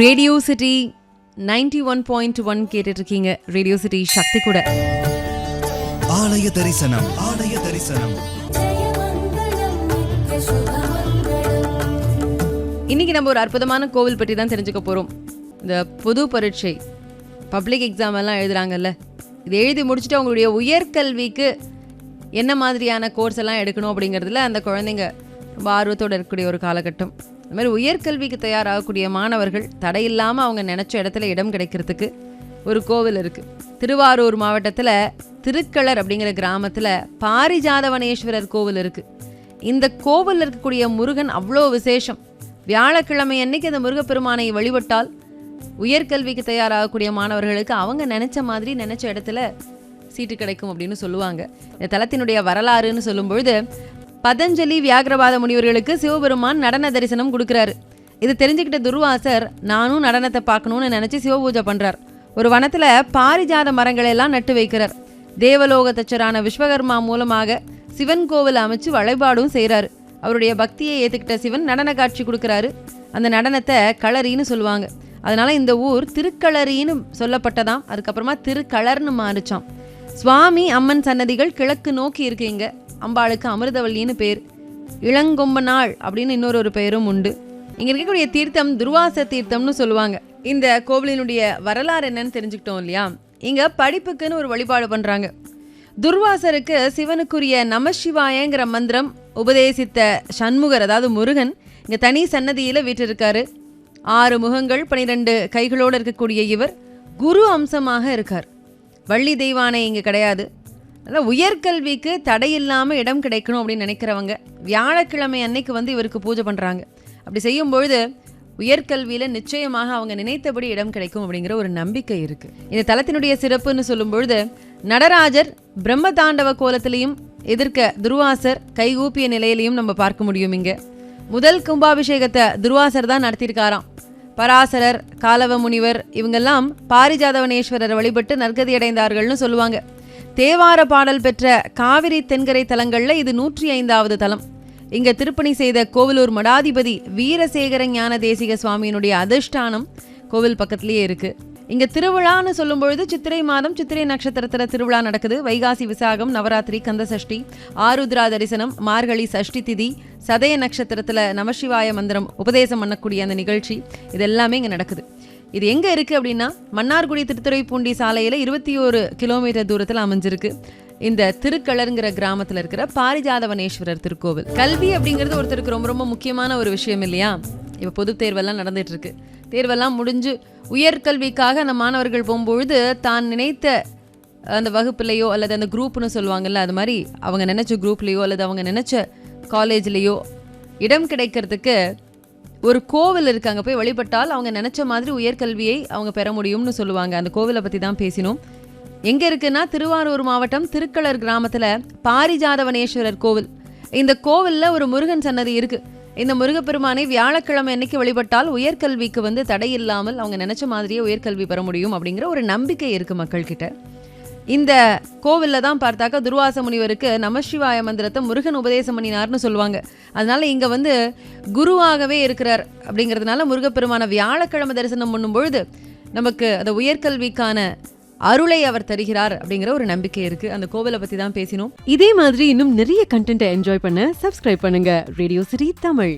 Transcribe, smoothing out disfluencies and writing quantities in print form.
Radio city 91.1 கேட்டுட்டு இருக்கீங்க. Radio city சக்தி கூட. ஆலய தரிசனம், ஆலய தரிசனம். இன்னைக்கு நம்ம ஒரு அற்புதமான கோவில் பற்றி தான் தெரிஞ்சுக்க போறோம். இந்த பொது பரீட்சை பப்ளிக் எக்ஸாம் எல்லாம் எழுதுறாங்கல்ல, இது எழுதி முடிச்சுட்டு அவங்களுடைய உயர்கல்விக்கு என்ன மாதிரியான கோர்ஸ் எல்லாம் எடுக்கணும் அப்படிங்கிறதுல அந்த குழந்தைங்க ரொம்ப ஆர்வத்தோடு இருக்கக்கூடிய ஒரு காலகட்டம். இந்த மாதிரி உயர்கல்விக்கு தயாராகக்கூடிய மாணவர்கள் தடையில்லாமல் அவங்க நினச்ச இடத்துல இடம் கிடைக்கிறதுக்கு ஒரு கோவில் இருக்குது. திருவாரூர் மாவட்டத்தில் திருக்களர் அப்படிங்கிற கிராமத்தில் பாரிஜாதவனேஸ்வரர் கோவில் இருக்குது. இந்த கோவிலில் இருக்கக்கூடிய முருகன் அவ்வளோ விசேஷம். வியாழக்கிழமை அன்னைக்கு அந்த முருகப்பெருமானை வழிபட்டால் உயர்கல்விக்கு தயாராகக்கூடிய மாணவர்களுக்கு அவங்க நினச்ச மாதிரி நினச்ச இடத்துல சீட்டு கிடைக்கும் அப்படின்னு சொல்லுவாங்க. இந்த தலத்தினுடைய வரலாறுன்னு சொல்லும்பொழுது, பதஞ்சலி வியாகரபாத முனிவர்களுக்கு சிவபெருமான் நடன தரிசனம் கொடுக்குறாரு. இது தெரிஞ்சுக்கிட்ட துர்வாசர் நானும் நடனத்தை பார்க்கணும்னு நினச்சி சிவபூஜை பண்ணுறார். ஒரு வனத்தில் பாரிஜாத மரங்களெல்லாம் நட்டு வைக்கிறார். தேவலோக தச்சரான விஸ்வகர்மா மூலமாக சிவன் கோவில் அமைச்சு வழிபாடும் செய்கிறாரு. அவருடைய பக்தியை ஏற்றுக்கிட்ட சிவன் நடன காட்சி கொடுக்குறாரு. அந்த நடனத்தை களரின்னு சொல்லுவாங்க. அதனால் இந்த ஊர் திருக்களரின்னு சொல்லப்பட்டதாம். அதுக்கப்புறமா திருக்களர்னு மாறிச்சாம். சுவாமி அம்மன் சன்னதிகள் கிழக்கு நோக்கி இருக்குங்க. அம்பாளுக்கு அமிர்தவல்லின்னு பேர். இளங்கொம்பனாள் அப்படின்னு இன்னொரு பெயரும் உண்டு. இங்கே இருக்கக்கூடிய தீர்த்தம் துர்வாச தீர்த்தம்னு சொல்லுவாங்க. இந்த கோவிலினுடைய வரலாறு என்னன்னு தெரிஞ்சுக்கிட்டோம் இல்லையா? இங்கே படிப்புக்குன்னு ஒரு வழிபாடு பண்ணுறாங்க. துர்வாசருக்கு சிவனுக்குரிய நமசிவாயங்கிற மந்திரம் உபதேசித்த சண்முகர், அதாவது முருகன், இங்கே தனி சன்னதியில் வீற்றிருக்காரு. 6 முகங்கள் 12 கைகளோடு இருக்கக்கூடிய இவர் குரு அம்சமாக இருக்கார். வள்ளி தெய்வானை இங்கே கிடையாது. அதனால் உயர்கல்விக்கு தடையில்லாமல் இடம் கிடைக்கணும் அப்படின்னு நினைக்கிறவங்க வியாழக்கிழமை அன்னைக்கு இவருக்கு பூஜை பண்ணுறாங்க. அப்படி செய்யும் பொழுது உயர்கல்வியில் நிச்சயமாக அவங்க நினைத்தபடி இடம் கிடைக்கும் அப்படிங்கிற ஒரு நம்பிக்கை இருக்குது. இந்த தலத்தினுடைய சிறப்புன்னு சொல்லும் பொழுது, நடராஜர் பிரம்ம தாண்டவ கோலத்திலையும் எதிர்க்க துர்வாசர் கைகூப்பிய நிலையிலையும் நம்ம பார்க்க முடியும். இங்கே முதல் கும்பாபிஷேகத்தை துர்வாசர் தான் நடத்தியிருக்காராம். பராசரர், காலவ முனிவர் இவங்கெல்லாம் பாரிஜாதவனேஸ்வரரை வழிபட்டு நற்கதி அடைந்தார்கள்னு சொல்லுவாங்க. தேவார பாடல் பெற்ற காவிரி தென்கரை தலங்களில் இது 105வது தலம். இங்கே திருப்பணி செய்த கோவிலூர் மடாதிபதி வீரசேகர ஞான தேசிக சுவாமியினுடைய அதிஷ்டானம் கோவில் பக்கத்துலேயே இருக்குது. இங்கே திருவிழான்னு சொல்லும் பொழுது சித்திரை மாதம் சித்திரை நட்சத்திரத்தில் திருவிழா நடக்குது. வைகாசி விசாகம், நவராத்திரி, கந்த சஷ்டி, ஆருத்ரா தரிசனம், மார்கழி சஷ்டி திதி, சதய நட்சத்திரத்தில் நமசிவாய மந்திரம் உபதேசம் பண்ணக்கூடிய அந்த நிகழ்ச்சி இதெல்லாமே இங்கே நடக்குது. இது எங்கே இருக்குது அப்படின்னா, மன்னார்குடி திருத்துறைப்பூண்டி சாலையில் 21 கிலோமீட்டர் தூரத்தில் அமைஞ்சிருக்கு இந்த திருக்களருங்கிற கிராமத்தில் இருக்கிற பாரிஜாதவனேஸ்வரர் திருக்கோவில். கல்வி அப்படிங்கிறது ஒருத்தருக்கு ரொம்ப ரொம்ப முக்கியமான ஒரு விஷயம் இல்லையா? இப்போ பொது தேர்வெல்லாம் நடந்துட்டு இருக்கு. தேர்வெல்லாம் முடிஞ்சு உயர்கல்விக்காக அந்த மாணவர்கள் போகும்பொழுது தான் நினைத்த அந்த வகுப்புலையோ அல்லது அந்த குரூப்னு சொல்லுவாங்கல்ல, அது மாதிரி அவங்க நினச்ச குரூப்லேயோ அல்லது அவங்க நினச்ச காலேஜ்லேயோ இடம் கிடைக்கிறதுக்கு ஒரு கோவில் இருக்குது. அங்கே போய் வழிபட்டால் அவங்க நினச்ச மாதிரி உயர்கல்வியை அவங்க பெற முடியும்னு சொல்லுவாங்க. அந்த கோவிலை பற்றி தான் பேசினோம். எங்கே இருக்குன்னா, திருவாரூர் மாவட்டம் திருக்களர் கிராமத்தில் பாரிஜாதவனேஸ்வரர் கோவில். இந்த கோவிலில் ஒரு முருகன் சன்னதி இருக்குது. இந்த முருகப்பெருமானை வியாழக்கிழமை அன்னைக்கு வழிபட்டால் உயர்கல்விக்கு தடையில்லாமல் அவங்க நினச்ச மாதிரியே உயர்கல்வி பெற முடியும் அப்படிங்கிற ஒரு நம்பிக்கை இருக்குது மக்கள்கிட்ட. இந்த கோவிலில் தான் பார்த்தாக்கா துர்வாச முனிவருக்கு நமசிவாய மந்திரத்தை முருகன் உபதேசம் பண்ணினார்னு சொல்லுவாங்க. அதனால இங்கே குருவாகவே இருக்கிறார். அப்படிங்கிறதுனால முருகப்பெருமான வியாழக்கிழமை தரிசனம் பண்ணும் பொழுது நமக்கு அந்த உயர்கல்விக்கான அருளை அவர் தருகிறார் அப்படிங்கிற ஒரு நம்பிக்கை இருக்குது. அந்த கோவிலை பற்றி தான் பேசினோம். இதே மாதிரி இன்னும் நிறைய கண்டென்ட்டை என்ஜாய் பண்ண சப்ஸ்கிரைப் பண்ணுங்க ரேடியோ சிட்டி தமிழ்.